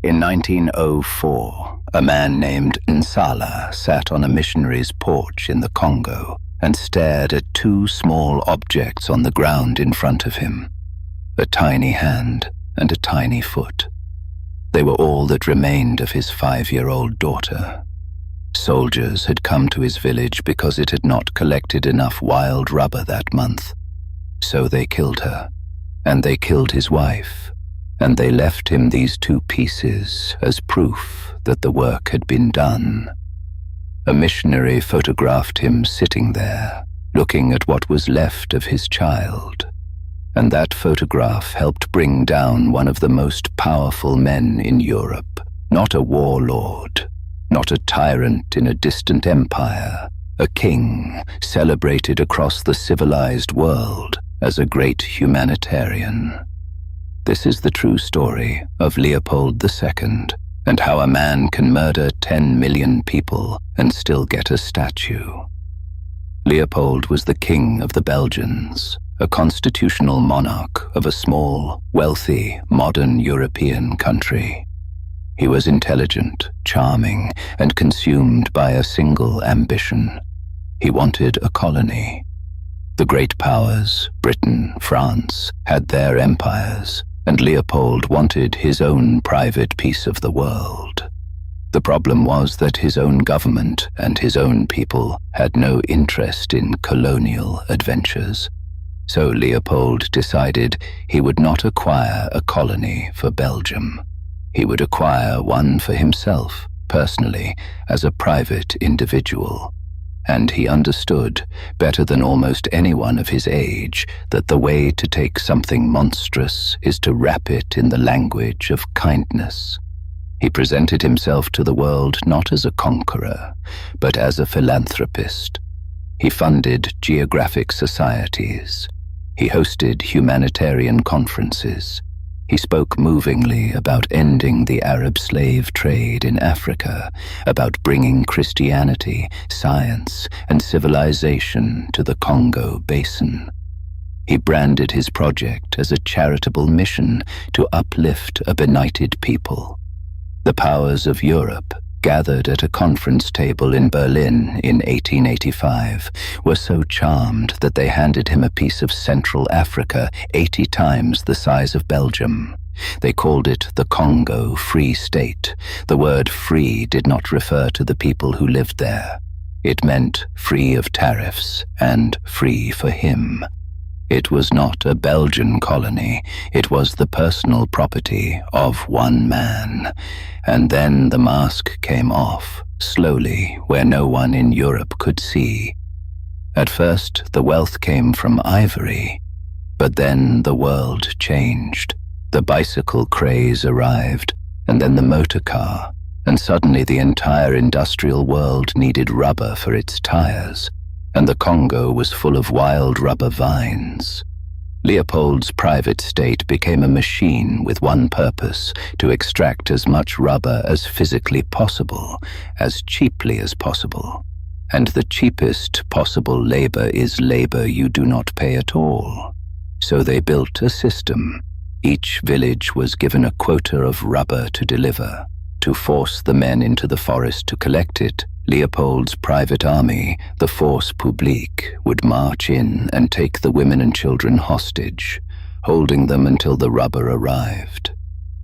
In 1904, a man named Nsala sat on a missionary's porch in the Congo and stared at two small objects on the ground in front of him, a tiny hand and a tiny foot. They were all that remained of his 5-year-old daughter. Soldiers had come to his village because it had not collected enough wild rubber that month. So they killed her, and they killed his wife, and they left him these two pieces as proof that the work had been done. A missionary photographed him sitting there, looking at what was left of his child, and that photograph helped bring down one of the most powerful men in Europe, not a warlord, not a tyrant in a distant empire, a king celebrated across the civilized world as a great humanitarian. This is the true story of Leopold II and how a man can murder 10 million people and still get a statue. Leopold was the king of the Belgians, a constitutional monarch of a small, wealthy, modern European country. He was intelligent, charming, and consumed by a single ambition. He wanted a colony. The great powers, Britain, France, had their empires, and Leopold wanted his own private piece of the world. The problem was that his own government and his own people had no interest in colonial adventures. So Leopold decided he would not acquire a colony for Belgium. He would acquire one for himself, personally, as a private individual. And he understood, better than almost anyone of his age, that the way to take something monstrous is to wrap it in the language of kindness. He presented himself to the world not as a conqueror, but as a philanthropist. He funded geographic societies. He hosted humanitarian conferences. He spoke movingly about ending the Arab slave trade in Africa, about bringing Christianity, science, and civilization to the Congo basin. He branded his project as a charitable mission to uplift a benighted people. The powers of Europe, gathered at a conference table in Berlin in 1885, were so charmed that they handed him a piece of Central Africa 80 times the size of Belgium. They called it the Congo Free State. The word free did not refer to the people who lived there. It meant free of tariffs and free for him. It was not a Belgian colony, it was the personal property of one man. And then the mask came off, slowly, where no one in Europe could see. At first, the wealth came from Ivory, but then the world changed. The bicycle craze arrived, and then the motor car, and suddenly the entire industrial world needed rubber for its tires. And the Congo was full of wild rubber vines. Leopold's private state became a machine with one purpose: to extract as much rubber as physically possible, as cheaply as possible. And the cheapest possible labor is labor you do not pay at all. So they built a system. Each village was given a quota of rubber to deliver. To force the men into the forest to collect it, Leopold's private army, the Force Publique, would march in and take the women and children hostage, holding them until the rubber arrived.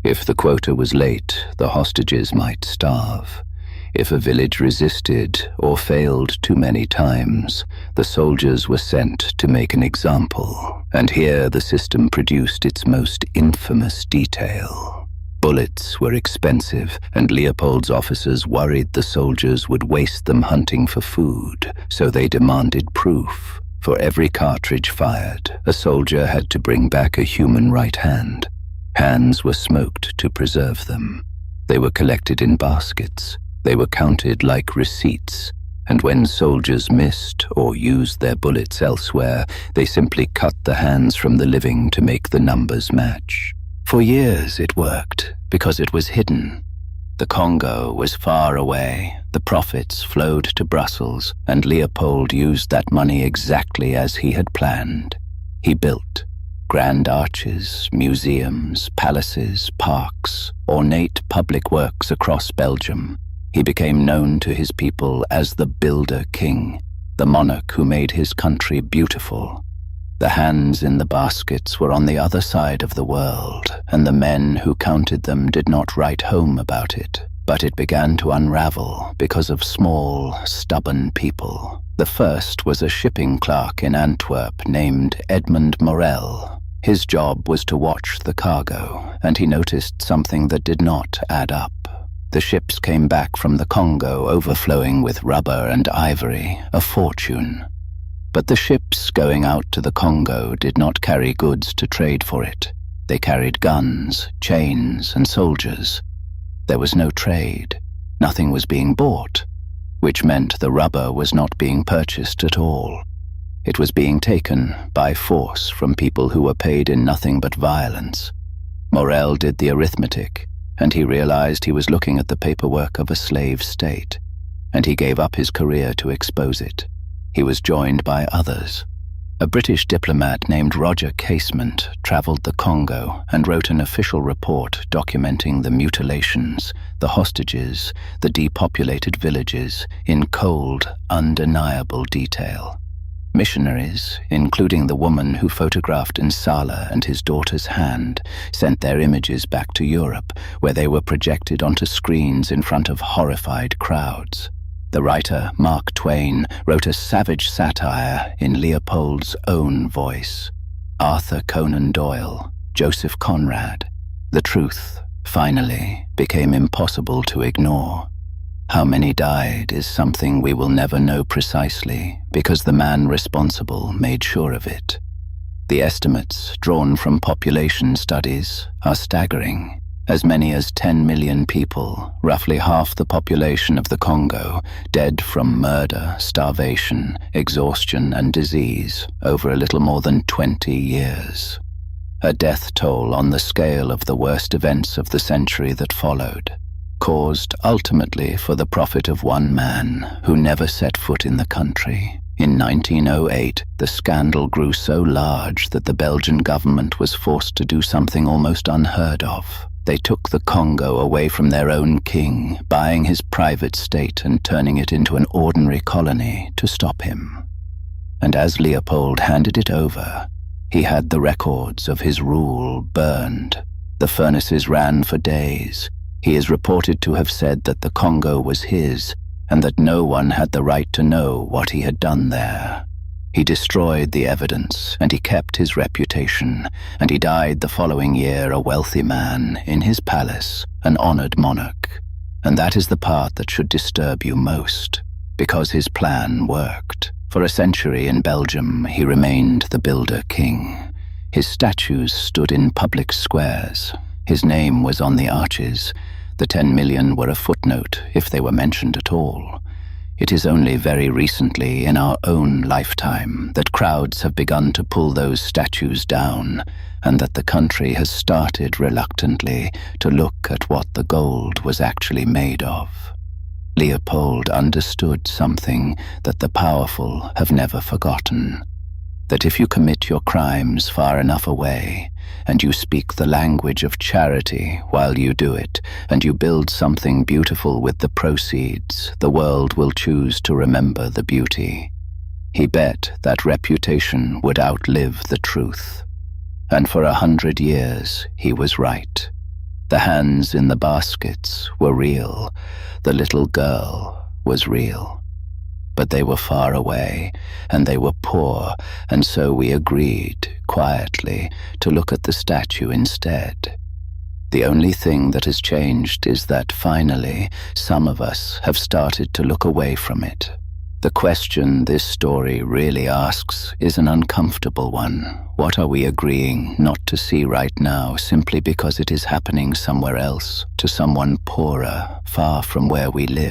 If the quota was late, the hostages might starve. If a village resisted or failed too many times, the soldiers were sent to make an example. And here the system produced its most infamous detail. Bullets were expensive, and Leopold's officers worried the soldiers would waste them hunting for food, so they demanded proof. For every cartridge fired, a soldier had to bring back a human right hand. Hands were smoked to preserve them. They were collected in baskets. They were counted like receipts, and when soldiers missed or used their bullets elsewhere, they simply cut the hands from the living to make the numbers match. For years it worked, because it was hidden. The Congo was far away, the profits flowed to Brussels, and Leopold used that money exactly as he had planned. He built. Grand arches, museums, palaces, parks, ornate public works across Belgium. He became known to his people as the Builder King, the monarch who made his country beautiful. The hands in the baskets were on the other side of the world, and the men who counted them did not write home about it. But it began to unravel because of small, stubborn people. The first was a shipping clerk in Antwerp named Edmund Morel. His job was to watch the cargo, and he noticed something that did not add up. The ships came back from the Congo overflowing with rubber and ivory, a fortune. But the ships going out to the Congo did not carry goods to trade for it. They carried guns, chains, and soldiers. There was no trade. Nothing was being bought, which meant the rubber was not being purchased at all. It was being taken by force from people who were paid in nothing but violence. Morel did the arithmetic, and he realized he was looking at the paperwork of a slave state, and he gave up his career to expose it. He was joined by others. A British diplomat named Roger Casement traveled the Congo and wrote an official report documenting the mutilations, the hostages, the depopulated villages in cold, undeniable detail. Missionaries, including the woman who photographed Nsala and his daughter's hand, sent their images back to Europe, where they were projected onto screens in front of horrified crowds. The writer, Mark Twain, wrote a savage satire in Leopold's own voice. Arthur Conan Doyle, Joseph Conrad. The truth, finally, became impossible to ignore. How many died is something we will never know precisely, because the man responsible made sure of it. The estimates, drawn from population studies, are staggering. As many as 10 million people, roughly half the population of the Congo, dead from murder, starvation, exhaustion, and disease over a little more than 20 years. A death toll on the scale of the worst events of the century that followed, caused ultimately for the profit of one man who never set foot in the country. In 1908, the scandal grew so large that the Belgian government was forced to do something almost unheard of. They took the Congo away from their own king, buying his private state and turning it into an ordinary colony to stop him. And as Leopold handed it over, he had the records of his rule burned. The furnaces ran for days. He is reported to have said that the Congo was his, and that no one had the right to know what he had done there. He destroyed the evidence, and he kept his reputation, and he died the following year a wealthy man in his palace, an honored monarch. And that is the part that should disturb you most, because his plan worked. For a century in Belgium, he remained the Builder King. His statues stood in public squares. His name was on the arches. The 10 million were a footnote, if they were mentioned at all. It is only very recently, in our own lifetime, that crowds have begun to pull those statues down, and that the country has started reluctantly to look at what the gold was actually made of. Leopold understood something that the powerful have never forgotten, that if you commit your crimes far enough away, and you speak the language of charity while you do it, and you build something beautiful with the proceeds, the world will choose to remember the beauty. He bet that reputation would outlive the truth. And for 100 years, he was right. The hands in the baskets were real. The little girl was real. But they were far away, and they were poor, and so we agreed, quietly, to look at the statue instead. The only thing that has changed is that, finally, some of us have started to look away from it. The question this story really asks is an uncomfortable one. What are we agreeing not to see right now simply because it is happening somewhere else, to someone poorer, far from where we live?